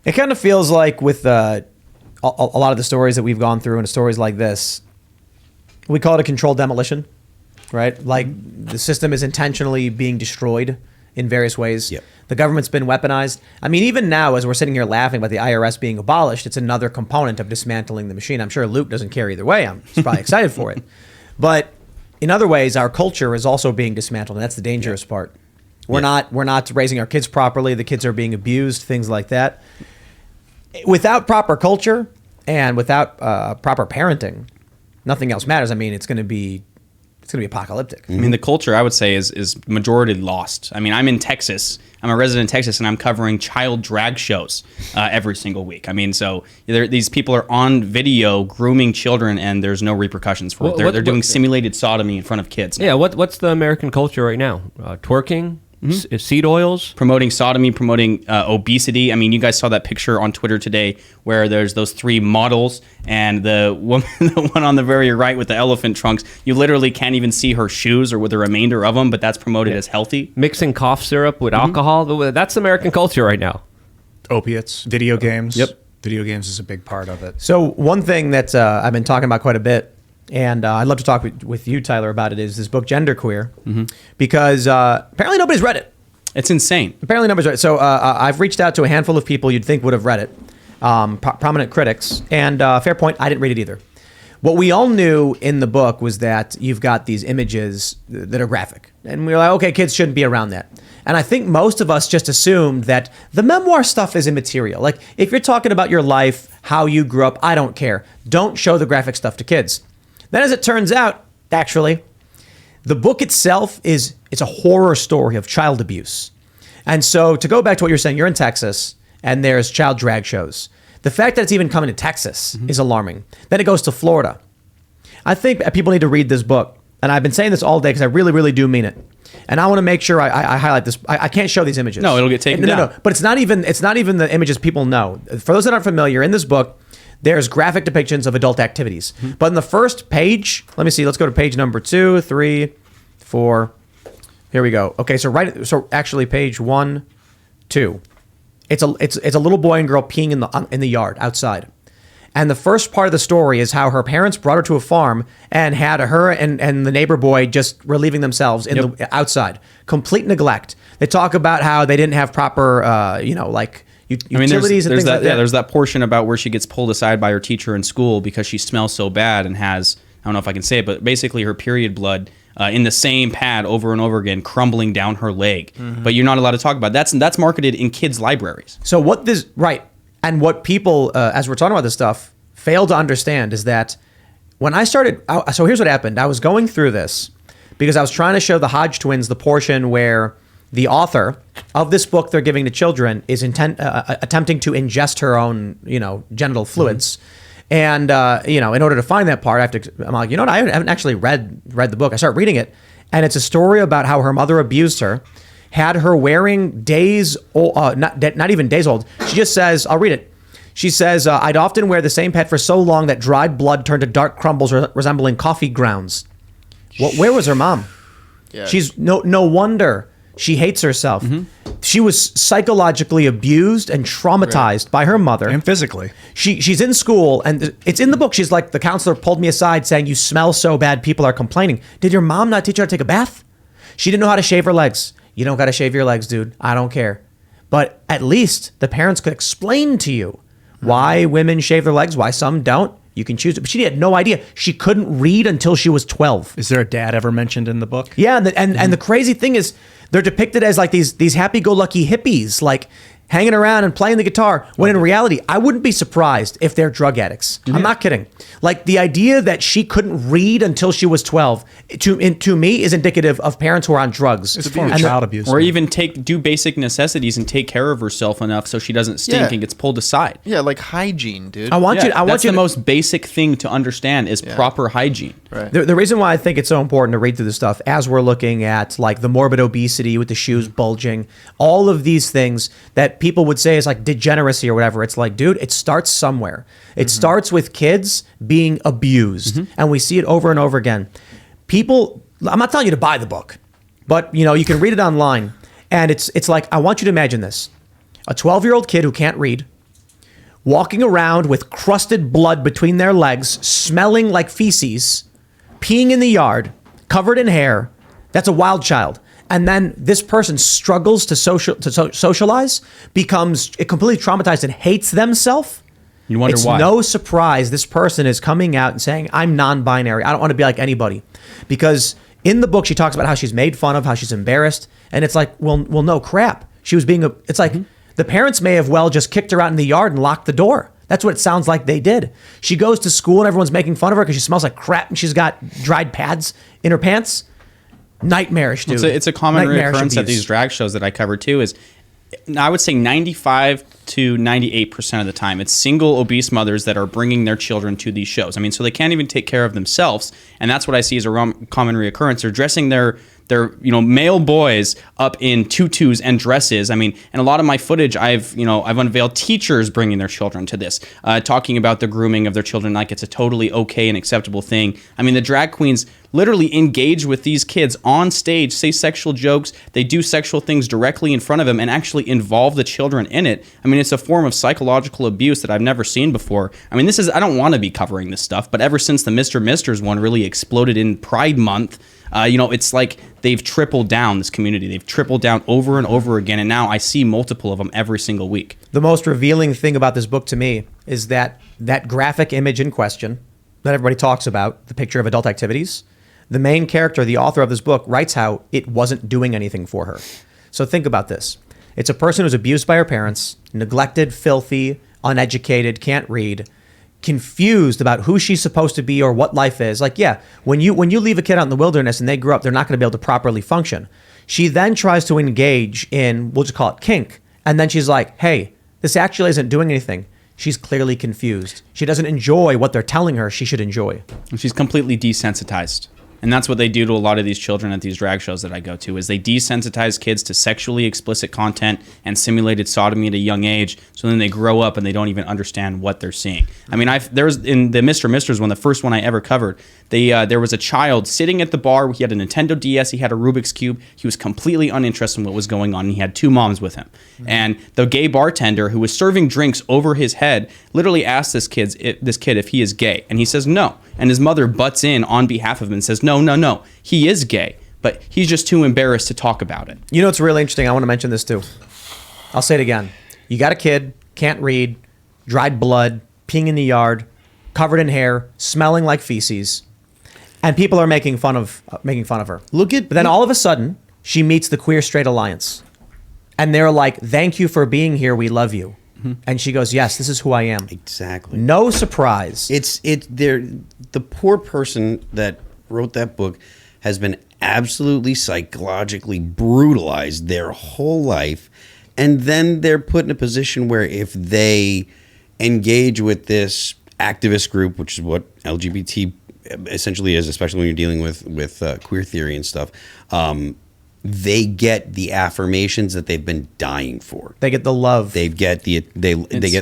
It kind of feels like with a lot of the stories that we've gone through and stories like this, we call it a controlled demolition, right? Like the system is intentionally being destroyed in various ways. Yep. The government's been weaponized. I mean, even now, as we're sitting here laughing about the IRS being abolished, it's another component of dismantling the machine. I'm sure Luke doesn't care either way. I'm probably excited for it. But in other ways, our culture is also being dismantled, and that's the dangerous part. We're not raising our kids properly. The kids are being abused, things like that. Without proper culture and without proper parenting, nothing else matters. I mean, it's going to be apocalyptic. I mean, the culture, I would say, is majority lost. I mean, I'm in Texas. I'm a resident in Texas, and I'm covering child drag shows every single week. I mean, so these people are on video grooming children, and there's no repercussions for it. They're doing simulated sodomy in front of kids now. Yeah, what's the American culture right now? Twerking? Seed oils? Promoting sodomy, promoting obesity. I mean, you guys saw that picture on Twitter today where there's those 3 models and the one on the very right with the elephant trunks. You literally can't even see her shoes or with the remainder of them, but that's promoted as healthy. Mixing cough syrup with alcohol. That's American culture right now. Opiates, video games. Yep. Video games is a big part of it. So one thing that I've been talking about quite a bit, and I'd love to talk with you, Tyler, about it, is this book, Genderqueer, because apparently nobody's read it. It's insane. Apparently nobody's read it. So I've reached out to a handful of people you'd think would have read it, prominent critics, and fair point, I didn't read it either. What we all knew in the book was that you've got these images that are graphic. And we were like, okay, kids shouldn't be around that. And I think most of us just assumed that the memoir stuff is immaterial. Like, if you're talking about your life, how you grew up, I don't care. Don't show the graphic stuff to kids. Then as it turns out, actually, the book itself it's a horror story of child abuse. And so to go back to what you're saying, you're in Texas and there's child drag shows. The fact that it's even coming to Texas is alarming. Then it goes to Florida. I think people need to read this book. And I've been saying this all day because I really, really do mean it. And I want to make sure I highlight this. I can't show these images. No, it'll get taken down. No. But it's not even the images people know. For those that aren't familiar, in this book, there's graphic depictions of adult activities. But in the first page, let me see, let's go to page number 2, 3, 4. Here we go. Okay, so actually page 1, 2. It's a little boy and girl peeing in the yard outside. And the first part of the story is how her parents brought her to a farm and had her and the neighbor boy just relieving themselves in the outside. Complete neglect. They talk about how they didn't have proper, utilities and things like that. Yeah, there's that portion about where she gets pulled aside by her teacher in school because she smells so bad and has, I don't know if I can say it, but basically her period blood in the same pad over and over again, crumbling down her leg. But you're not allowed to talk about it. That's marketed in kids' libraries. So and what people, as we're talking about this stuff, fail to understand is that when I started, so here's what happened. I was going through this because I was trying to show the Hodge twins the portion where the author of this book they're giving to children is attempting to ingest her own, genital fluids. And, in order to find that part, I'm like, you know what? I haven't actually read the book. I start reading it, and it's a story about how her mother abused her, had her wearing days old, not even days old. She just says, I'll read it. She says, I'd often wear the same pad for so long that dried blood turned to dark crumbles resembling coffee grounds. Where was her mom? Yeah. She's no wonder she hates herself. She was psychologically abused and traumatized by her mother. And physically. She's in school, and it's in the book. She's like, the counselor pulled me aside saying, you smell so bad, people are complaining. Did your mom not teach her how to take a bath? She didn't know how to shave her legs. You don't got to shave your legs, dude. I don't care. But at least the parents could explain to you why women shave their legs, why some don't. You can choose it. But she had no idea. She couldn't read until she was 12. Is there a dad ever mentioned in the book? Yeah, and the crazy thing is they're depicted as like these happy-go-lucky hippies, like hanging around and playing the guitar, when in reality, I wouldn't be surprised if they're drug addicts. I'm not kidding. Like, the idea that she couldn't read until she was 12, to me, is indicative of parents who are on drugs. It's a form of child abuse. Or even do basic necessities and take care of herself enough so she doesn't stink and gets pulled aside. Yeah, like hygiene, dude. That's the most basic thing to understand is proper hygiene. Right. The reason why I think it's so important to read through this stuff, as we're looking at like the morbid obesity with the shoes bulging, all of these things that people would say is like degeneracy or whatever. It's like, dude, it starts somewhere. It starts with kids being abused. And we see it over and over again. People, I'm not telling you to buy the book, but you can read it online. And it's like, I want you to imagine this. A 12-year-old kid who can't read, walking around with crusted blood between their legs, smelling like feces, peeing in the yard, covered in hair. That's a wild child. And then this person struggles to socialize, becomes completely traumatized and hates themselves. You wonder it's why. no surprise this person is coming out and saying, I'm non-binary. I don't want to be like anybody. Because in the book, she talks about how she's made fun of, how she's embarrassed. And it's like, well, no, crap. She was being, it's like the parents may have just kicked her out in the yard and locked the door. That's what it sounds like they did. She goes to school and everyone's making fun of her because she smells like crap and she's got dried pads in her pants. Nightmarish, dude. It's a common Nightmarish recurrence at abuse. these drag shows that I cover too. Is I would say 95 to 98% of the time, it's single obese mothers that are bringing their children to these shows. I mean, so they can't even take care of themselves, and that's what I see as a common reoccurrence. They're dressing their male boys up in tutus and dresses. I mean, and a lot of my footage, I've unveiled teachers bringing their children to this, talking about the grooming of their children like it's a totally okay and acceptable thing. I mean, the drag queens literally engage with these kids on stage, say sexual jokes, they do sexual things directly in front of them and actually involve the children in it. I mean, it's a form of psychological abuse that I've never seen before. I mean, I don't want to be covering this stuff, but ever since the Mr. Misters one really exploded in Pride Month, it's like they've tripled down this community. They've tripled down over and over again, and now I see multiple of them every single week. The most revealing thing about this book to me is that graphic image in question that everybody talks about, the picture of adult activities, the main character, the author of this book, writes how it wasn't doing anything for her. So think about this. It's a person who's abused by her parents, neglected, filthy, uneducated, can't read, confused about who she's supposed to be or what life is. Like, yeah, when you leave a kid out in the wilderness and they grow up, they're not going to be able to properly function. She then tries to engage in, we'll just call it kink. And then she's like, hey, this actually isn't doing anything. She's clearly confused. She doesn't enjoy what they're telling her she should enjoy. And she's completely desensitized. And that's what they do to a lot of these children at these drag shows that I go to, is they desensitize kids to sexually explicit content and simulated sodomy at a young age. So then they grow up and they don't even understand what they're seeing. I mean, there was in the Mr. Misters one, the first one I ever covered, there was a child sitting at the bar. He had a Nintendo DS. He had a Rubik's Cube. He was completely uninterested in what was going on. And he had two moms with him. Mm-hmm. And the gay bartender who was serving drinks over his head literally asked this kid if he is gay. And he says no. And his mother butts in on behalf of him and says, no, he is gay, but he's just too embarrassed to talk about it. You know, it's really interesting. I want to mention this too. I'll say it again. You got a kid, can't read, dried blood, peeing in the yard, covered in hair, smelling like feces, and people are making fun of her. But then all of a sudden, she meets the Queer Straight Alliance, and they're like, "Thank you for being here. We love you." Mm-hmm. And she goes, "Yes, this is who I am." Exactly. No surprise. The poor person that wrote that book has been absolutely psychologically brutalized their whole life, and then they're put in a position where if they engage with this activist group, which is what LGBT essentially is, especially when you're dealing with queer theory and stuff, they get the affirmations that they've been dying for. They get the love. They get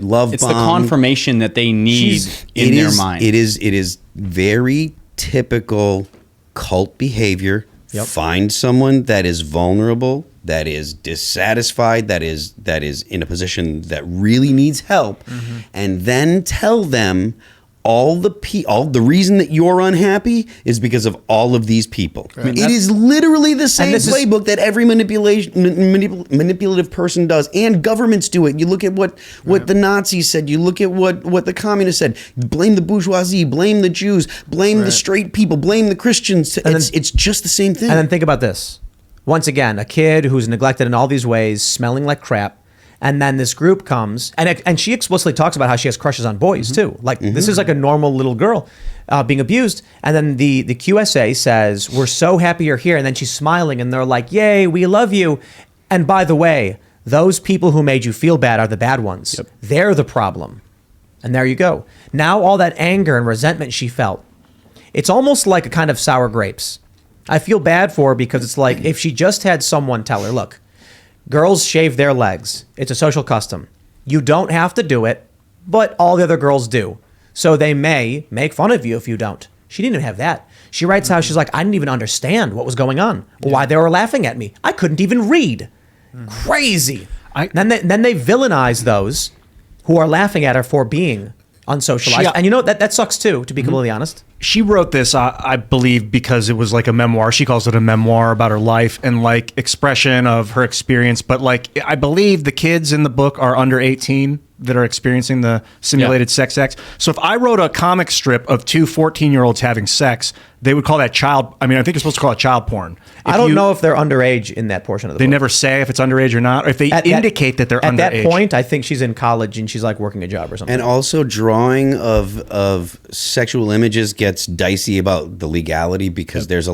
love. It's the confirmation that they need in their mind. It is very typical cult behavior. Yep. Find someone that is vulnerable, that is dissatisfied, that is in a position that really needs help, and then tell them all the reason that you're unhappy is because of all of these people. Right. It is literally the same playbook that every manipulative person does, and governments do it. You look at what the Nazis said. You look at what the communists said. Blame the bourgeoisie. Blame the Jews. Blame the straight people. Blame the Christians. It's just the same thing. And then think about this. Once again, a kid who's neglected in all these ways, smelling like crap. And then this group comes, and she explicitly talks about how she has crushes on boys too. Like this is like a normal little girl being abused. And then the QSA says, "We're so happy you're here." And then she's smiling, and they're like, "Yay, we love you." And by the way, those people who made you feel bad are the bad ones. Yep. They're the problem. And there you go. Now all that anger and resentment she felt, it's almost like a kind of sour grapes. I feel bad for her because it's like if she just had someone tell her, "Look, girls shave their legs. It's a social custom. You don't have to do it, but all the other girls do. So they may make fun of you if you don't." She didn't even have that. She writes how she's like, "I didn't even understand what was going on, why they were laughing at me. I couldn't even read." Crazy. Then they villainize those who are laughing at her for being unsocialized. And you know, that sucks too, to be completely honest. She wrote this, I believe, because it was like a memoir. She calls it a memoir about her life and like expression of her experience. But like, I believe the kids in the book are under 18 that are experiencing the simulated sex acts. So if I wrote a comic strip of two 14-year-olds having sex, they would call that child. I mean, I think you're supposed to call it child porn. I don't know if they're underage in that portion of the book. They never say if it's underage or not, or if they indicate that they're underage. At that point, I think she's in college and she's like working a job or something. And also, drawing of sexual images gets dicey about the legality because there's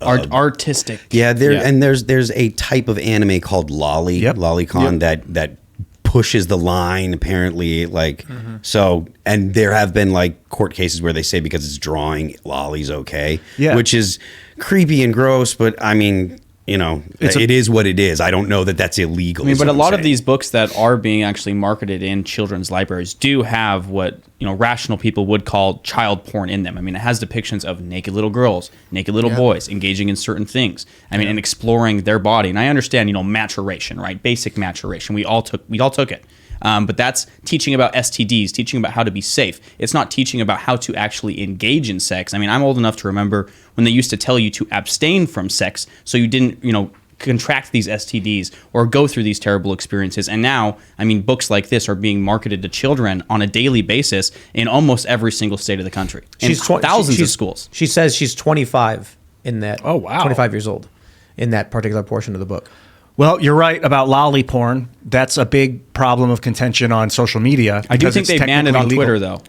artistic. Yeah, there's a type of anime called lolly, lolicon that pushes the line apparently, like so. And there have been like court cases where they say because it's drawing lolly's okay, which is creepy and gross. But I mean, you know, it is what it is. I don't know that that's illegal. I mean, but a lot of these books that are being actually marketed in children's libraries do have what, you know, rational people would call child porn in them. I mean, it has depictions of naked little girls, naked little boys engaging in certain things. I mean, and exploring their body. And I understand, you know, maturation, right? Basic maturation. We all took it. But that's teaching about STDs, teaching about how to be safe. It's not teaching about how to actually engage in sex. I mean, I'm old enough to remember when they used to tell you to abstain from sex so you didn't, you know, contract these STDs or go through these terrible experiences. And now, I mean, books like this are being marketed to children on a daily basis in almost every single state of the country. She's thousands of schools. She says she's 25 in that. Oh, wow. 25 years old in that particular portion of the book. Well, you're right about lolly porn. That's a big problem of contention on social media. I do think they banned it on Twitter, though.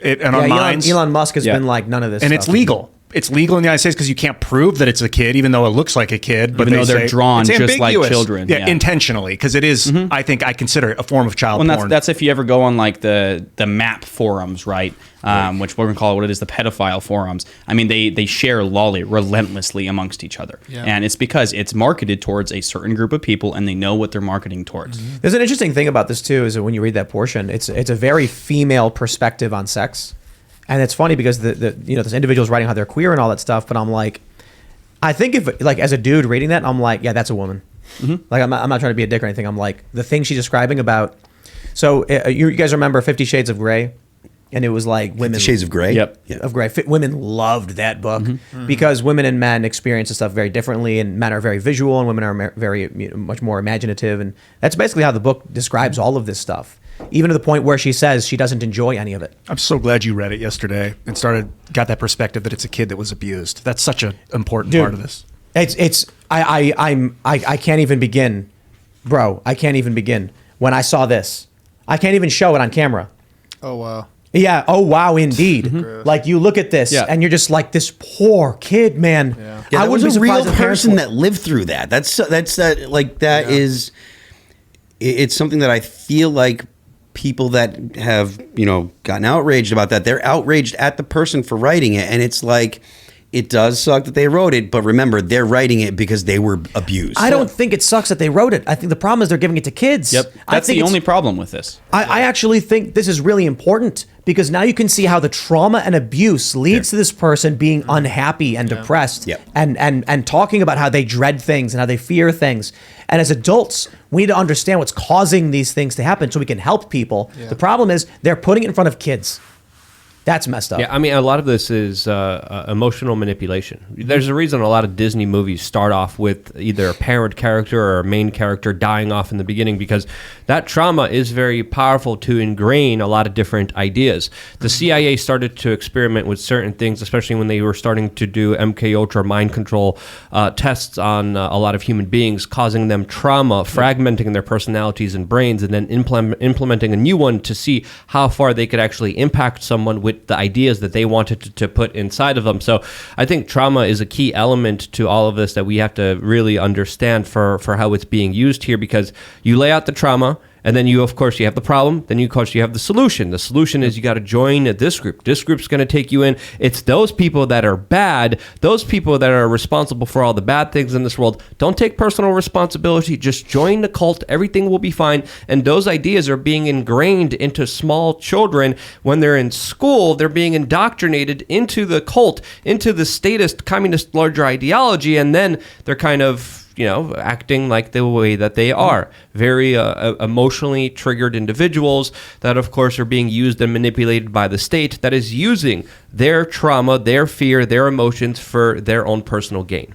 Elon Musk has been like, none of this and stuff. it's legal. It's legal in the United States because you can't prove that it's a kid, even though it looks like a kid. But even though they're drawn just like children. Yeah, intentionally, because it is, I think, I consider it a form of child porn. That's if you ever go on like the MAP forums, right? Which we're going to call it what it is, the pedophile forums. I mean, they share lolly relentlessly amongst each other. Yeah. And it's because it's marketed towards a certain group of people and they know what they're marketing towards. Mm-hmm. There's an interesting thing about this, too, is that when you read that portion, it's a very female perspective on sex. And it's funny because this individual's writing how they're queer and all that stuff, but I'm like, I think if like as a dude reading that, I'm like, yeah, that's a woman. Mm-hmm. Like I'm not trying to be a dick or anything. I'm like the thing she's describing about. So you guys remember 50 Shades of Grey, and it was like women. 50 Shades of Grey. Yep. Yeah. Of Grey. Women loved that book because women and men experience this stuff very differently, and men are very visual, and women are very much more imaginative, and that's basically how the book describes all of this stuff. Even to the point where she says she doesn't enjoy any of it. I'm so glad you read it yesterday and got that perspective that it's a kid that was abused. That's such an important part of this. I can't even begin, bro. I can't even begin. When I saw this, I can't even show it on camera. Oh wow. Yeah. Oh wow, indeed. Like you look at this and you're just like, this poor kid, man. Yeah, I was wouldn't a be real surprised if parents person were- that lived through that. It's something that I feel like people that have, you know, gotten outraged about that, they're outraged at the person for writing it. And it's like, it does suck that they wrote it, but remember, they're writing it because they were abused. I don't think it sucks that they wrote it. I think the problem is they're giving it to kids. Yep. That's the only problem with this. I actually think this is really important because now you can see how the trauma and abuse leads to this person being unhappy and depressed and talking about how they dread things and how they fear things. And as adults, we need to understand what's causing these things to happen so we can help people. Yeah. The problem is they're putting it in front of kids. That's messed up. Yeah, I mean, a lot of this is emotional manipulation. There's a reason a lot of Disney movies start off with either a parent character or a main character dying off in the beginning because that trauma is very powerful to ingrain a lot of different ideas. The CIA started to experiment with certain things, especially when they were starting to do MKUltra mind control tests on a lot of human beings, causing them trauma, fragmenting their personalities and brains, and then implementing a new one to see how far they could actually impact someone with the ideas that they wanted to put inside of them. So I think trauma is a key element to all of this that we have to really understand for how it's being used here, because you lay out the trauma, and then you have the problem. Then you have the solution. The solution is you got to join this group. This group's going to take you in. It's those people that are bad, those people that are responsible for all the bad things in this world. Don't take personal responsibility. Just join the cult. Everything will be fine. And those ideas are being ingrained into small children when they're in school. They're being indoctrinated into the cult, into the statist, communist, larger ideology, and then they're kind of acting like the way that they are. Very emotionally triggered individuals that, of course, are being used and manipulated by the state that is using their trauma, their fear, their emotions for their own personal gain.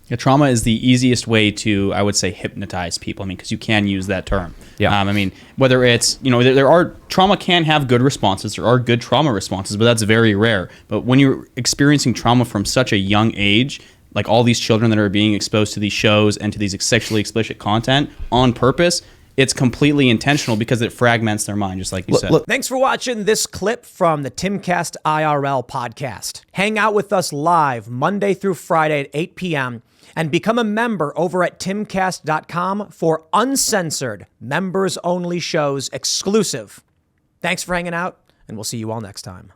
Yeah, trauma is the easiest way to, I would say, hypnotize people. I mean, because you can use that term. Yeah. I mean, whether it's, there are, trauma can have good responses. There are good trauma responses, but that's very rare. But when you're experiencing trauma from such a young age, like all these children that are being exposed to these shows and to these sexually explicit content on purpose, it's completely intentional because it fragments their mind, just like you said. Thanks for watching this clip from the Timcast IRL podcast. Hang out with us live Monday through Friday at 8 p.m. and become a member over at timcast.com for uncensored, members-only shows exclusive. Thanks for hanging out, and we'll see you all next time.